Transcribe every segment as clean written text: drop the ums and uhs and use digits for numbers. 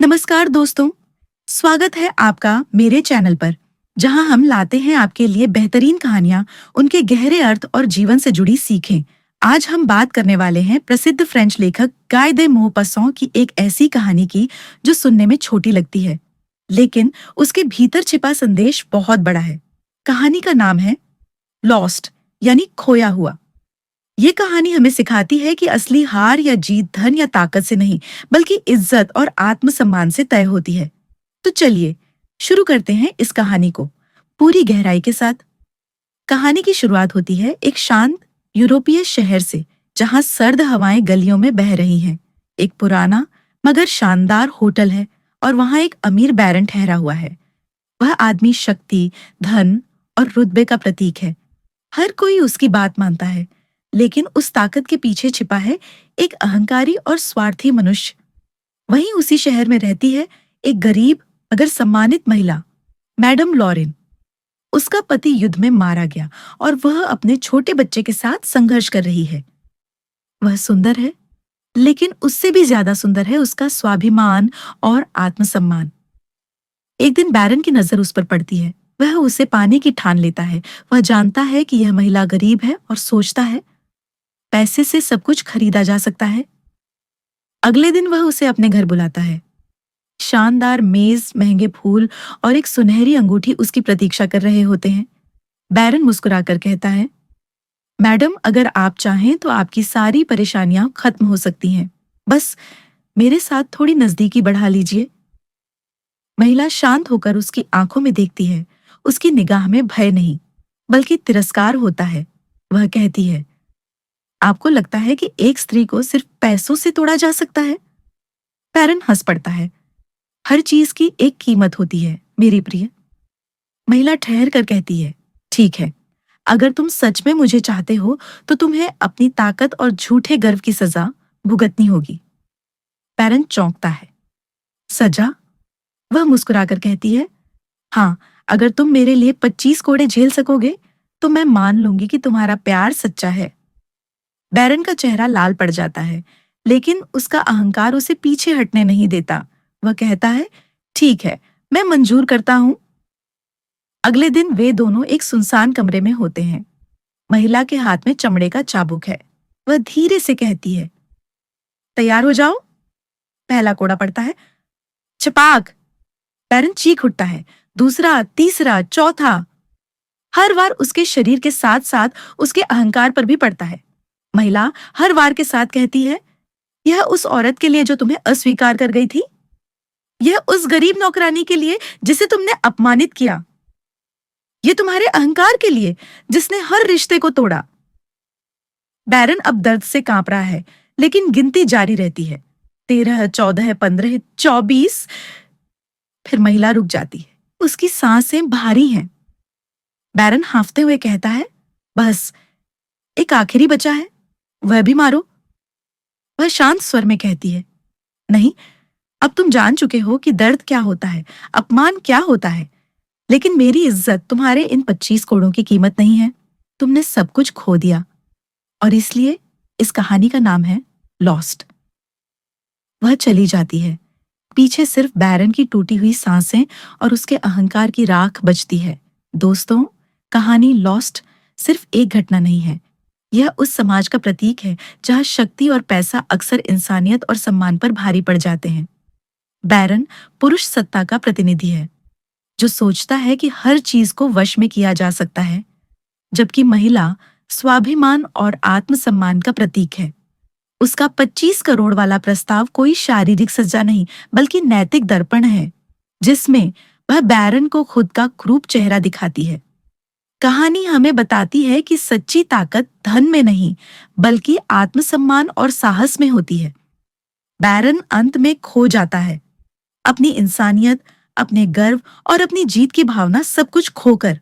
नमस्कार दोस्तों, स्वागत है आपका मेरे चैनल पर, जहां हम लाते हैं आपके लिए बेहतरीन कहानियां, उनके गहरे अर्थ और जीवन से जुड़ी सीखें। आज हम बात करने वाले हैं प्रसिद्ध फ्रेंच लेखक गाय दे मॉपासॉन की एक ऐसी कहानी की जो सुनने में छोटी लगती है, लेकिन उसके भीतर छिपा संदेश बहुत बड़ा है। कहानी का नाम है लॉस्ट, यानी खोया हुआ। ये कहानी हमें सिखाती है कि असली हार या जीत धन या ताकत से नहीं, बल्कि इज्जत और आत्मसम्मान से तय होती है। तो चलिए शुरू करते हैं इस कहानी को पूरी गहराई के साथ। कहानी की शुरुआत होती है एक शांत यूरोपीय शहर से, जहां सर्द हवाएं गलियों में बह रही हैं। एक पुराना मगर शानदार होटल है और वहां एक अमीर बैरन ठहरा हुआ है। वह आदमी शक्ति, धन और रुतबे का प्रतीक है। हर कोई उसकी बात मानता है, लेकिन उस ताकत के पीछे छिपा है एक अहंकारी और स्वार्थी मनुष्य। वहीं उसी शहर में रहती है एक गरीब मगर सम्मानित महिला, मैडम लॉरेन। उसका पति युद्ध में मारा गया और वह अपने छोटे बच्चे के साथ संघर्ष कर रही है। वह सुंदर है, लेकिन उससे भी ज्यादा सुंदर है उसका स्वाभिमान और आत्मसम्मान। एक दिन बैरन की नजर उस पर पड़ती है। वह उसे पाने की ठान लेता है। वह जानता है कि यह महिला गरीब है और सोचता है पैसे से सब कुछ खरीदा जा सकता है। अगले दिन वह उसे अपने घर बुलाता है। शानदार मेज, महंगे फूल और एक सुनहरी अंगूठी उसकी प्रतीक्षा कर रहे होते हैं। बैरन मुस्कुराकर कहता है, मैडम, अगर आप चाहें तो आपकी सारी परेशानियां खत्म हो सकती हैं। बस मेरे साथ थोड़ी नजदीकी बढ़ा लीजिए। महिला शांत होकर उसकी आंखों में देखती है। उसकी निगाह में भय नहीं, बल्कि तिरस्कार होता है। वह कहती है, आपको लगता है कि एक स्त्री को सिर्फ पैसों से तोड़ा जा सकता है? बैरन हंस पड़ता है। हर चीज की एक कीमत होती है मेरी प्रिय। महिला ठहर कर कहती है, ठीक है, अगर तुम सच में मुझे चाहते हो तो तुम्हें अपनी ताकत और झूठे गर्व की सजा भुगतनी होगी। बैरन चौंकता है। सजा? वह मुस्कुराकर कहती है, हाँ, अगर तुम मेरे लिए 25 कोड़े झेल सकोगे तो मैं मान लूंगी कि तुम्हारा प्यार सच्चा है। बैरन का चेहरा लाल पड़ जाता है, लेकिन उसका अहंकार उसे पीछे हटने नहीं देता। वह कहता है, ठीक है, मैं मंजूर करता हूं। अगले दिन वे दोनों एक सुनसान कमरे में होते हैं। महिला के हाथ में चमड़े का चाबुक है। वह धीरे से कहती है, तैयार हो जाओ। पहला कोड़ा पड़ता है। छपाक! बैरन चीख उठता है। दूसरा, तीसरा, चौथा। हर बार उसके शरीर के साथ साथ उसके अहंकार पर भी पड़ता है। महिला हर वार के साथ कहती है, यह उस औरत के लिए जो तुम्हें अस्वीकार कर गई थी। यह उस गरीब नौकरानी के लिए जिसे तुमने अपमानित किया। ये तुम्हारे अहंकार के लिए जिसने हर रिश्ते को तोड़ा। बैरन अब दर्द से कांप रहा है, लेकिन गिनती जारी रहती है। 13, 14, 15, 24। फिर महिला रुक जाती है। उसकी सांसें भारी हैं। बैरन हांफते हुए कहता है, बस एक आखिरी बचा है, वह भी मारो। वह शांत स्वर में कहती है, नहीं, अब तुम जान चुके हो कि दर्द क्या होता है, अपमान क्या होता है। लेकिन मेरी इज्जत तुम्हारे इन 25 कोड़ों की कीमत नहीं है। तुमने सब कुछ खो दिया, और इसलिए इस कहानी का नाम है लॉस्ट। वह चली जाती है। पीछे सिर्फ बैरन की टूटी हुई सांसें और उसके अहंकार की राख बचती है। दोस्तों, कहानी लॉस्ट सिर्फ एक घटना नहीं है। यह उस समाज का प्रतीक है जहां शक्ति और पैसा अक्सर इंसानियत और सम्मान पर भारी पड़ जाते हैं। बैरन पुरुष सत्ता का प्रतिनिधि है, जो सोचता है कि हर चीज को वश में किया जा सकता है, जबकि महिला स्वाभिमान और आत्मसम्मान का प्रतीक है। उसका 25 करोड़ वाला प्रस्ताव कोई शारीरिक सज्जा नहीं, बल्कि नैतिक दर्पण है, जिसमें वह बैरन को खुद का क्रूप चेहरा दिखाती है। कहानी हमें बताती है कि सच्ची ताकत धन में नहीं, बल्कि आत्मसम्मान और साहस में होती है। बैरन अंत में खो जाता है, अपनी इंसानियत, अपने गर्व और अपनी जीत की भावना सब कुछ खोकर,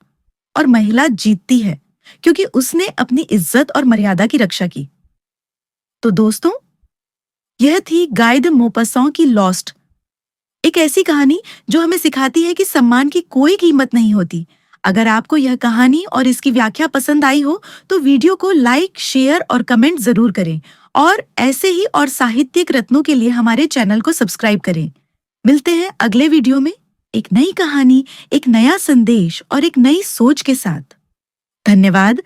और महिला जीतती है क्योंकि उसने अपनी इज्जत और मर्यादा की रक्षा की। तो दोस्तों, यह थी गाय द मॉपासॉन की लॉस्ट, एक ऐसी कहानी जो हमें सिखाती है कि सम्मान की कोई कीमत नहीं होती। अगर आपको यह कहानी और इसकी व्याख्या पसंद आई हो तो वीडियो को लाइक, शेयर और कमेंट जरूर करें, और ऐसे ही और साहित्यिक रत्नों के लिए हमारे चैनल को सब्सक्राइब करें। मिलते हैं अगले वीडियो में एक नई कहानी, एक नया संदेश और एक नई सोच के साथ। धन्यवाद।